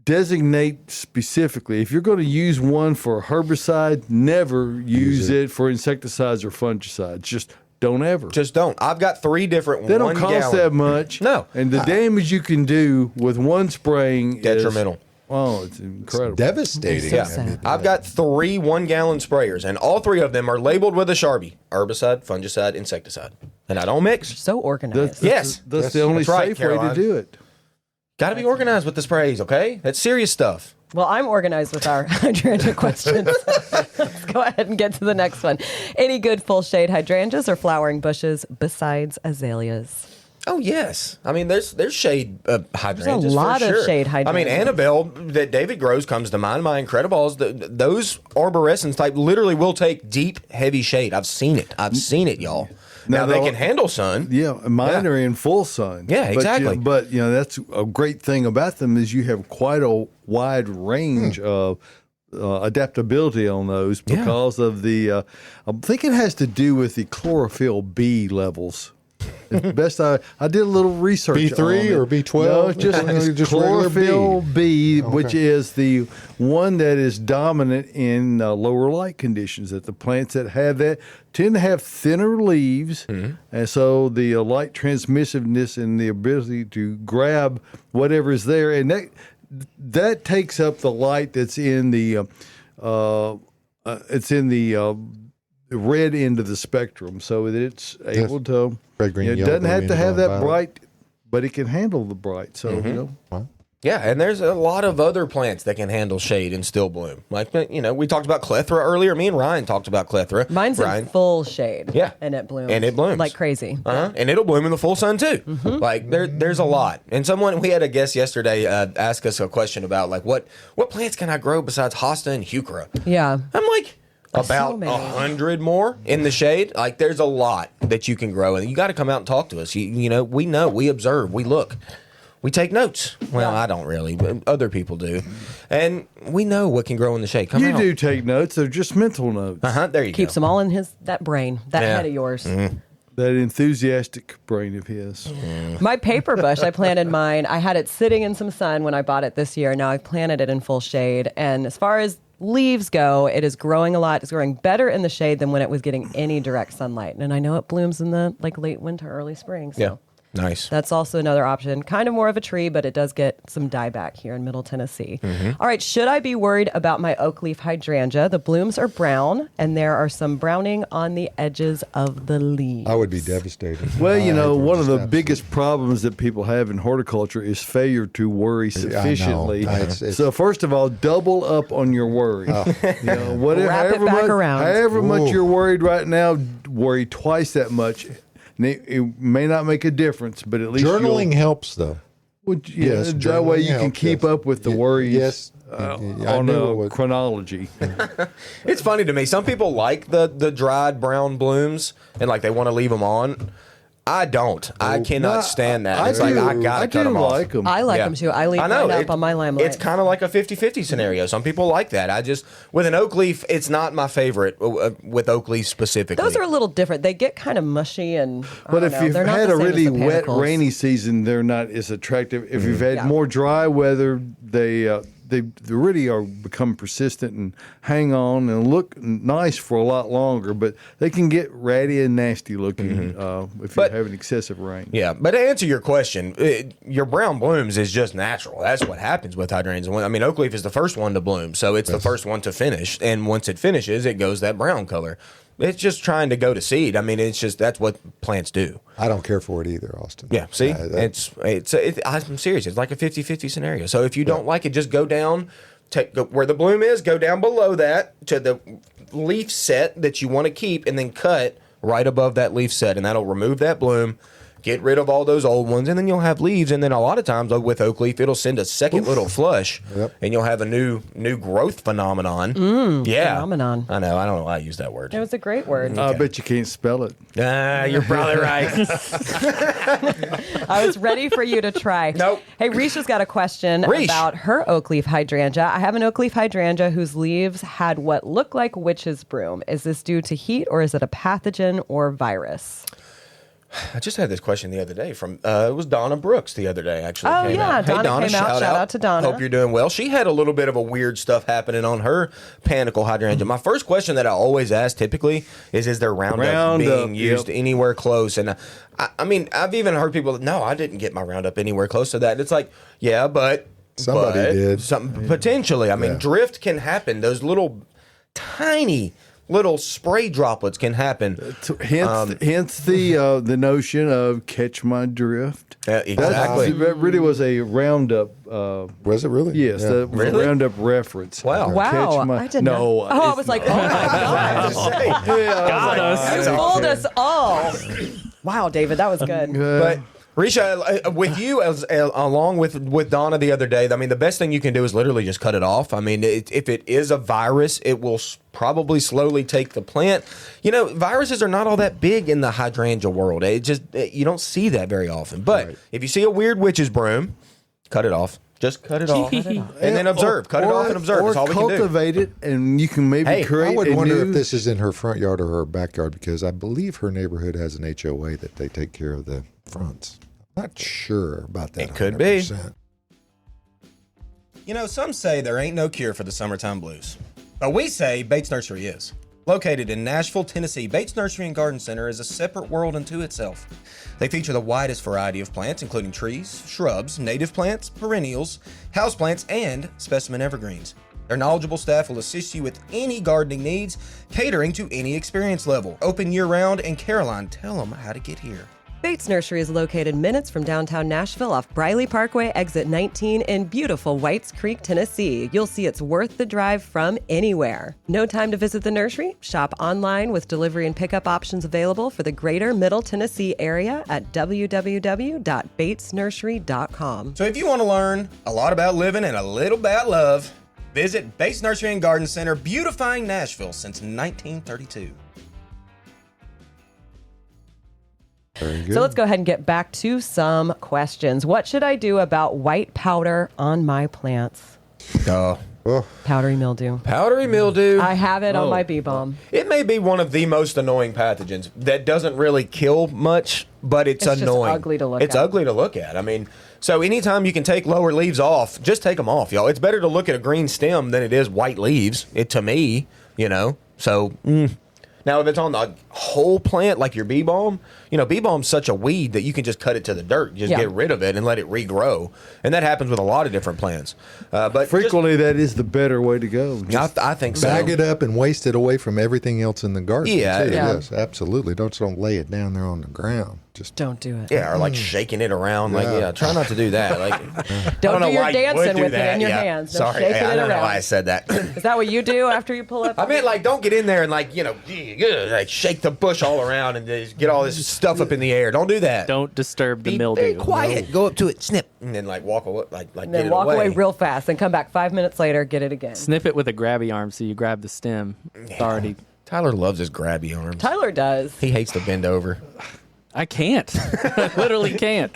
designate specifically. If you're going to use one for herbicide, never use it for insecticides or fungicides. Just don't ever. Just don't. I've got 3 different. They don't cost that much. No. And the damage you can do with one spraying Detrimental. It's incredible. Devastating. So Yeah, sad. I've got 3 1-gallon sprayers, and all 3 of them are labeled with a Sharpie: herbicide, fungicide, insecticide, and I don't mix. So organized. Yes. That's the only That's right, safe way Caroline. to do it. Got to be organized with the sprays, okay? That's serious stuff. Well, I'm organized with our hydrangea questions. Let's go ahead and get to the next one. Any good full shade hydrangeas or flowering bushes besides azaleas? Oh yes, I mean there's shade hydrangeas. There's a lot for of sure. shade I mean hydrangeas. Annabelle that David grows comes to mind. My Incrediballs, those arborescens type literally will take deep, heavy shade. I've seen it, y'all. Now they they'll- can handle sun. Yeah, mine are in full sun. Yeah, exactly. But that's a great thing about them is you have quite a wide range of adaptability on those because of the. I think it has to do with the chlorophyll B levels. Best I did a little research. B3 on it. or B12? No, it's just, Just regular chlorophyll B, Okay. which is the one that is dominant in lower light conditions. That the plants that have that tend to have thinner leaves, and so the light transmissiveness and the ability to grab whatever is there, and that takes up the light that's in the red end of the spectrum, so that it's able to. Red, green, It yellow, doesn't have green, to have violet. that bright, but it can handle the bright. So Yeah, and there's a lot of other plants that can handle shade and still bloom. Like we talked about clethra earlier. Me and Ryan talked about clethra. Mine's Ryan. in full shade. Yeah. And it blooms. And it blooms. like crazy. And it'll bloom in the full sun too. Like there's a lot. And we had a guest yesterday ask us a question about like what plants can I grow besides hosta and heuchera? Yeah. I'm like about many. 100 more in the shade. Like there's a lot that you can grow, and you got to come out and talk to us. We know, we observe, we look. We take notes. Well, Yeah. I don't really, but other people do. And we know what can grow in the shade. Come you out. do take notes; they're just mental notes. There you Keeps go. them all in that brain, that Yeah. head of yours. That enthusiastic brain of his. My paper bush, I planted mine. I had it sitting in some sun when I bought it this year. Now I've planted it in full shade. And as far as leaves go, it is growing a lot. It's growing better in the shade than when it was getting any direct sunlight. And I know it blooms in the late winter, early spring. So Yeah. Nice. that's also another option. Kind of more of a tree, but it does get some dieback here in Middle Tennessee. All right, should I be worried about my oak leaf hydrangea? The blooms are brown, and there are some browning on the edges of the leaves. I would be devastated. Well, I one of the just biggest problems that people have in horticulture is failure to worry sufficiently. It's- So first of all, double up on your worry. Whatever, Wrap it back around. However much Ooh. you're worried right now, worry twice that much. It may not make a difference, but at least Journaling helps, though. Yes, that way you journaling can helps, keep yes. up with the worries. Yes, I on knew a it would. chronology. It's funny to me. Some people like the dried brown blooms and like they want to leave them on. I don't. I cannot stand that. It's like, I got to cut them I off. like them. I like Yeah. them too. I leave I know, mine up on my limelight. It's kind of like a 50-50 scenario. Some people like that. With an oak leaf, it's not my favorite with oak leaf specifically. Those are a little different. They get kind of mushy and. But if you've they're not had the a same as really the wet, panicles. rainy season, they're not as attractive. If you've had Yeah. more dry weather, they really are become persistent and hang on and look nice for a lot longer. But they can get ratty and nasty looking if you're having excessive rain. Yeah, but to answer your question, your brown blooms is just natural. That's what happens with hydrangeas. I mean, oak leaf is the first one to bloom, so it's the first one to finish. And once it finishes, it goes that brown color. It's just trying to go to seed. I mean, that's what plants do. I don't care for it either, Austin. Yeah, see, I'm serious. It's like a 50-50 scenario. So if you don't like it, just go down, go where the bloom is, go down below that to the leaf set that you want to keep, and then cut right above that leaf set, and that'll remove that bloom. Get rid of all those old ones, and then you'll have leaves. And then a lot of times with oak leaf, it'll send a second little flush, and you'll have a new growth phenomenon. Yeah, phenomenon. I know. I don't know why I use that word. It was a great word. I bet you can't spell it. You're probably right. I was ready for you to try. Nope. Hey, Risha's got a question Rish. about her oak leaf hydrangea. I have an oak leaf hydrangea whose leaves had what looked like witch's broom. Is this due to heat, or is it a pathogen or virus? I just had this question the other day from it was Donna Brooks the other day actually. Oh, came yeah, out. Donna Hey, came out. Shout out to Donna. Hope you're doing well. She had a little bit of a weird stuff happening on her panicle hydrangea. My first question that I always ask typically is there Roundup being used anywhere close? And I mean, I've even heard people, no, I didn't get my Roundup anywhere close to that. And it's like, yeah, but Somebody did. Potentially. I mean, drift can happen. Those little tiny little spray droplets can happen. Hence the notion of catch my drift. Exactly. That really was a Roundup. Was it really? Yes, Yeah. that was a Roundup reference. Wow. Wow. I didn't know. Oh, I was like, oh my God. Got us. You fooled us all. Wow, David, that was good. But Risha, with you along with Donna the other day, I mean, the best thing you can do is literally just cut it off. I mean, if it is a virus, it will probably slowly take the plant. You know, viruses are not all that big in the hydrangea world. You don't see that very often. But if you see a weird witch's broom, cut it off. Just cut it off. And then observe. Cut it off and observe. That's all we can do. Cultivate it, and you can maybe create I would a wonder new... if this is in her front yard or her backyard, because I believe her neighborhood has an HOA that they take care of the fronts. Not sure about that. It could be. 100%. You know, some say there ain't no cure for the summertime blues. But we say Bates Nursery is. Located in Nashville, Tennessee, Bates Nursery and Garden Center is a separate world unto itself. They feature the widest variety of plants, including trees, shrubs, native plants, perennials, houseplants, and specimen evergreens. Their knowledgeable staff will assist you with any gardening needs, catering to any experience level. Open year-round, and Caroline, tell them how to get here. Bates Nursery is located minutes from downtown Nashville off Briley Parkway, exit 19 in beautiful Whites Creek, Tennessee. You'll see it's worth the drive from anywhere. No time to visit the nursery? Shop online with delivery and pickup options available for the greater Middle Tennessee area at www.batesnursery.com. So if you want to learn a lot about living and a little about love, visit Bates Nursery and Garden Center, beautifying Nashville since 1932. Very good. So let's go ahead and get back to some questions. What should I do about white powder on my plants? Oh, Powdery mildew. Powdery mildew. I have it on my bee balm. It may be one of the most annoying pathogens that doesn't really kill much, but it's just annoying. ugly to look It's at. ugly to look at. I mean, so anytime you can take lower leaves off, just take them off, y'all. It's better to look at a green stem than it is white leaves. To me, you know. So now if it's on the whole plant, like your bee balm, bee balm's such a weed that you can just cut it to the dirt, just get rid of it and let it regrow, and that happens with a lot of different plants. But Frequently, that is the better way to go. I think so. bag it up and waste it away from everything else in the garden. Yeah, too. yeah. Yes, absolutely. Don't lay it down there on the ground. Just Don't do it. Yeah, or like shaking it around. Like, try not to do that. Like, Don't I know do your why you would dancing do with that. it in your Yeah. hands. No Sorry, shaking I it don't know around. why I said that. Is that what you do after you pull up? I meant like don't get in there and like shake the bush all around and just get all this stuff up in the air. Don't do that. Don't disturb the Be mildew. very quiet. Go up to it, snip, and then like walk away, like And get then it walk away. away real fast and come back 5 minutes later, get it again. Snip it with a grabby arm so you grab the stem. It's already. Tyler loves his grabby arms. Tyler does. He hates to bend over. I can't. I literally can't.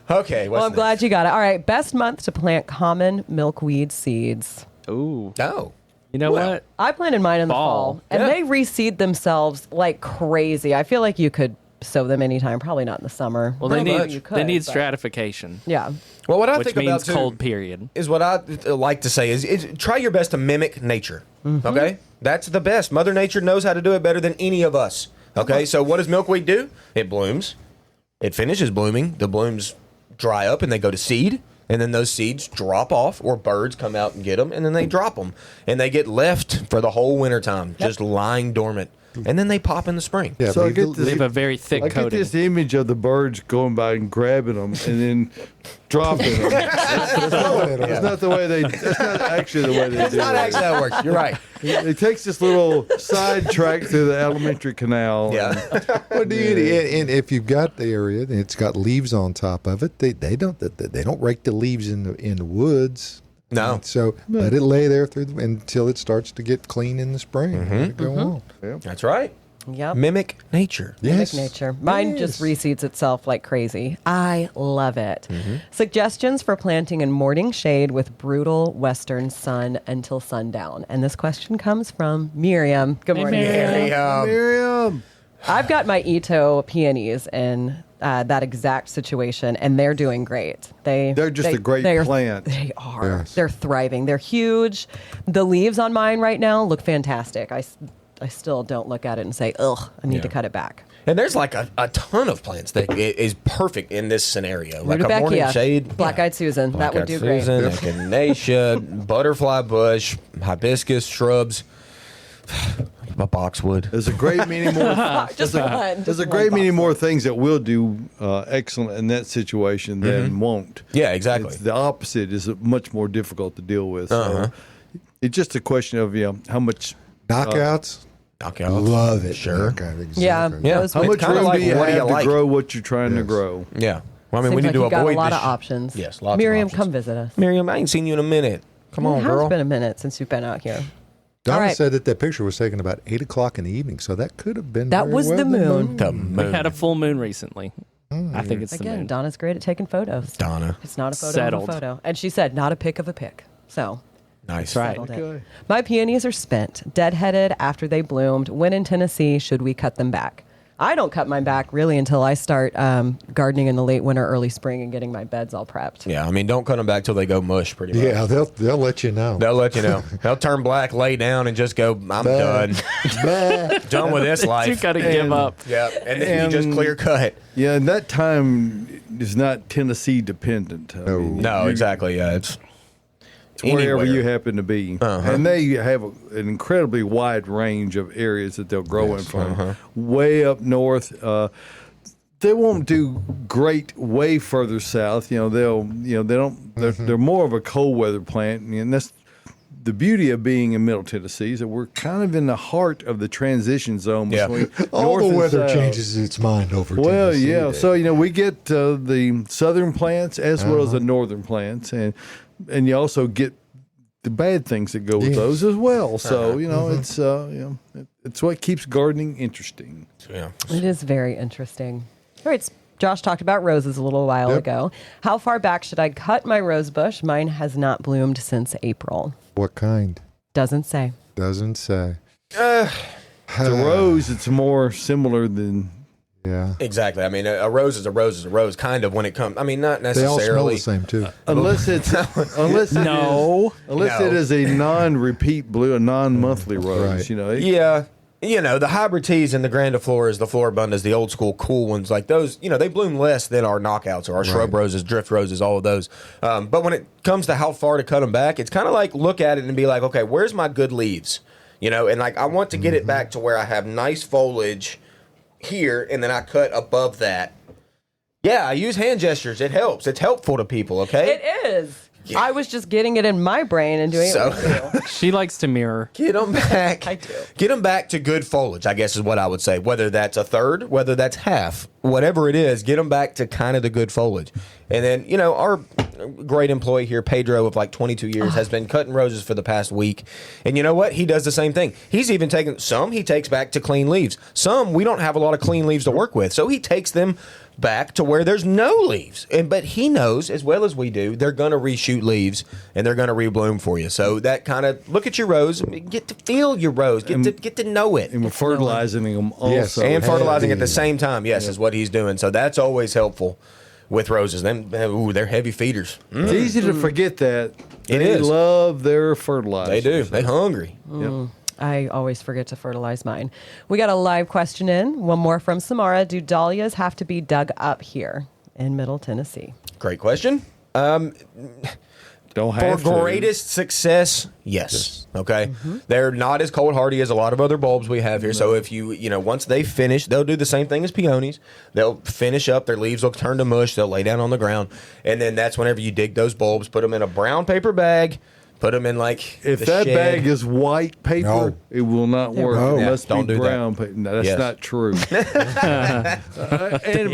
Okay. Well, I'm glad you got it. All right. Best month to plant common milkweed seeds. Ooh. Oh. You know what? I planted mine in the fall, and Yeah. they reseed themselves like crazy. I feel like you could sow them anytime, probably not in the summer. Well, they Maybe need you could, they need but- stratification, Yeah. Well, what I which think means about too cold period. is what I like to say is try your best to mimic nature. Okay, that's the best. Mother Nature knows how to do it better than any of us. Okay, so what does milkweed do? It blooms. It finishes blooming. The blooms dry up and they go to seed. And then those seeds drop off, or birds come out and get them, and then they drop them. And they get left for the whole wintertime, just lying dormant. And then they pop in the spring. Yeah, So I leave get the- They have a very thick I get coating. this image of the birds going by and grabbing them and then dropping them. That's not the way they. That's not actually the way they It's do not it. actually how it works. You're right. It takes this little side track through the elementary canal. Yeah. Well, and if you've got the area and it's got leaves on top of it, they don't rake the leaves in the woods. No. And so let it lay there until it starts to get clean in the spring. Let it go on. That's right. Yep. Mimic nature. Yes. Mimic nature. Mine just reseeds itself like crazy. I love it. Suggestions for planting in morning shade with brutal western sun until sundown. And this question comes from Miriam. Good morning, Miriam. Miriam. I've got my Ito peonies in that exact situation, and they're doing great. They're just a great plant. They are. Yes. They're thriving. They're huge. The leaves on mine right now look fantastic. I still don't look at it and say, ugh, I need to cut it back. And there's like a ton of plants that is perfect in this scenario. Like a morning Rudbeckia, shade. black-eyed Susan. That would do great. Susan, echinacea, butterfly bush, hibiscus, shrubs, a boxwood. There's a great many more. Just one. There's a great many more things that will do excellent in that situation than won't. Yeah, exactly. It's the opposite is much more difficult to deal with. So it's just a question of how much. Knockouts. Knockout. Love it. Sure. Knockout, Yeah. exactly. Yeah. Those How would- much kinda room like, do you what do you have to like? grow what you're trying to Yes. grow? Yeah. Well, I mean, Seems we need like to you've got avoid a lot this. of options. Yes, lots of Miriam, options. come visit us. Miriam, I ain't seen you in a minute. Come on, It has girl. been a minute since you've been out here. Donna All right. said that picture was taken about 8 o'clock in the evening, so that could have been That very was well the moon. The We moon. had a full moon recently. I think it's the Again, moon. Donna's great at taking photos. Donna. It's not a photo Settled. of a photo. And she said, not a pic of a pic. So, Nice. Right. settled it. Okay. My peonies are spent, deadheaded after they bloomed. When in Tennessee, should we cut them back? I don't cut mine back really until I start gardening in the late winter, early spring, and getting my beds all prepped. Yeah, I mean, don't cut them back till they go mush. Pretty much. Yeah, they'll let you know. They'll let you know. They'll turn black, lay down, and just go. I'm done. Done with this You life. got to give up. Yeah, and then you just clear cut. Yeah, and that time is not Tennessee dependent. I mean, No, you- exactly. Yeah, it's wherever anywhere. you happen to be. And they have an incredibly wide range of areas that they'll grow in from. Way up north, they won't do great way further south. They don't. They're more of a cold weather plant, and that's the beauty of being in Middle Tennessee is that we're kind of in the heart of the transition zone Yeah. between All north the and weather south. changes its mind over Well, Tennessee. yeah. So we get the southern plants as well as the northern plants, and you also get the bad things that go with Yes. those as well. So it's it's what keeps gardening interesting. yeah. It is very interesting. All right, Josh talked about roses a little while Yep. ago. How far back should I cut my rose bush? Mine has not bloomed since April. What kind? Doesn't say. Doesn't say. The rose, it's more similar than Yeah. Exactly. I mean, a rose is a rose is a rose. Kind of when it comes. I mean, not They all smell necessarily. the same, too. unless it No. is a non-repeat blue, a non-monthly rose. Right. Yeah. The hybrid teas and the grandifloras, the floribundas, the old school cool ones, like those, they bloom less than our knockouts or our shrub roses, drift roses, all of those. But when it comes to how far to cut them back, it's kind of like look at it and be like, okay, where's my good leaves? And like I want to get it back to where I have nice foliage here, and then I cut above that. Yeah, I use hand gestures. It helps. It's helpful to people, okay? It is. I was just getting it in my brain and doing So- it with you. She likes to mirror. Get them back. I do. Get them back to good foliage, I guess is what I would say. Whether that's a third, whether that's half, whatever it is, get them back to kind of the good foliage. And then, our great employee here, Pedro, of like 22 years, has been cutting roses for the past week. And you know what? He does the same thing. He's even taken some he takes back to clean leaves. Some we don't have a lot of clean leaves to work with. So he takes them back to where there's no leaves. But he knows, as well as we do, they're going to reshoot leaves and they're going to rebloom for you. So that kind of, look at your rose, get to feel your rose, get to know it. And we're fertilizing them also. Yes, And fertilizing at the Heavy. same time, yes, is what he's doing. So that's always helpful with roses. They're heavy feeders. It's easy to forget that. It They is. love their fertilizer. They do. They're hungry. Yep. I always forget to fertilize mine. We got a live question in. One more from Samara. Do dahlias have to be dug up here in Middle Tennessee? Great question. Don't For have to. greatest success, yes. Okay. They're not as cold hardy as a lot of other bulbs we have here. So if once they finish, they'll do the same thing as peonies. They'll finish up, their leaves will turn to mush, they'll lay down on the ground. And then that's whenever you dig those bulbs, put them in a brown paper bag, put them in like If the that shed. bag is white paper, No. it will not work. No. It Yeah, must don't be do that. brown paper. No, that's Yes. not true.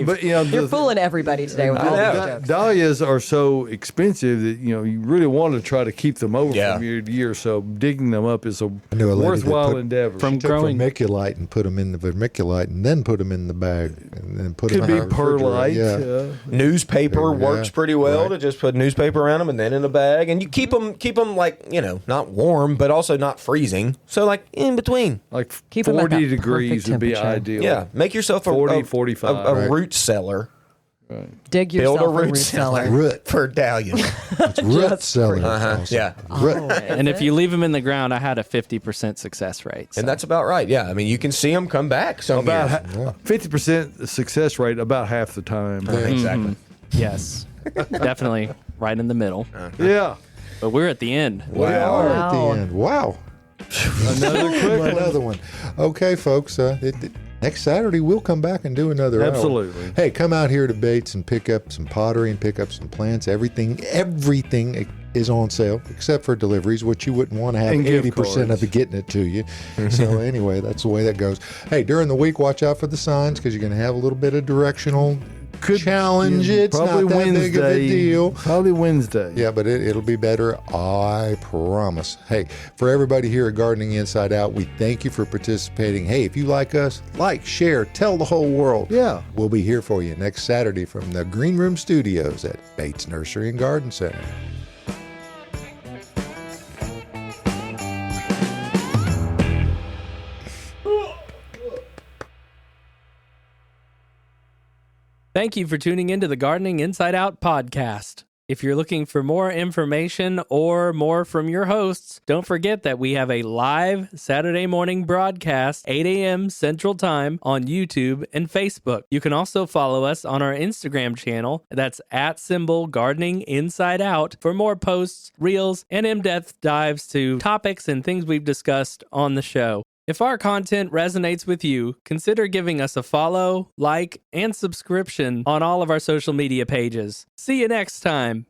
But You're fooling everybody today with all know. these jokes. Dahlias are so expensive that you really want to try to keep them over Yeah. from year to year. So digging them up is a I knew a lady that worthwhile put- endeavor. From Took growing. vermiculite and put them in the vermiculite and then put them in the bag and then put Could them be in the refrigerator. perlite. Yeah. Newspaper Yeah, works pretty well right. to just put newspaper around them and then in a bag, and you keep them like not warm but also not freezing, so like in between. Like Keep 'em at 40 that degrees perfect would be temperature. ideal. Yeah, make yourself a 40, 45. a Right. root cellar. Dig Build yourself a a root root cellar cellar. Root. for dahlias. It's root cellar. Also. Yeah, Root. And if you leave them in the ground, I had a 50% success rate. So. and that's about right. Yeah, I mean you can see them come back some years. About 50% success rate about half the time. Exactly. Yes, definitely right in the middle. Yeah. But we're at the end. We are at the Wow. end. Wow. Another quick one. Another one. Okay, folks. Next Saturday, we'll come back and do another hour. Absolutely. Hey, come out here to Bates and pick up some pottery and pick up some plants. Everything is on sale except for deliveries, which you wouldn't want to have And gift 80% of cards. it getting it to you. So anyway, that's the way that goes. Hey, during the week, watch out for the signs because you're going to have a little bit of directional challenge. Yeah, It's not that big of a deal. Probably Wednesday. Yeah, but it'll be better, I promise. Hey, for everybody here at Gardening Inside Out, we thank you for participating. Hey, if you like us, like, share, tell the whole world. Yeah. We'll be here for you next Saturday from the Green Room Studios at Bates Nursery and Garden Center. Thank you for tuning into the Gardening Inside Out podcast. If you're looking for more information or more from your hosts, don't forget that we have a live Saturday morning broadcast, 8 a.m. Central Time on YouTube and Facebook. You can also follow us on our Instagram channel. That's @Gardening Inside Out for more posts, reels, and in-depth dives to topics and things we've discussed on the show. If our content resonates with you, consider giving us a follow, like, and subscription on all of our social media pages. See you next time.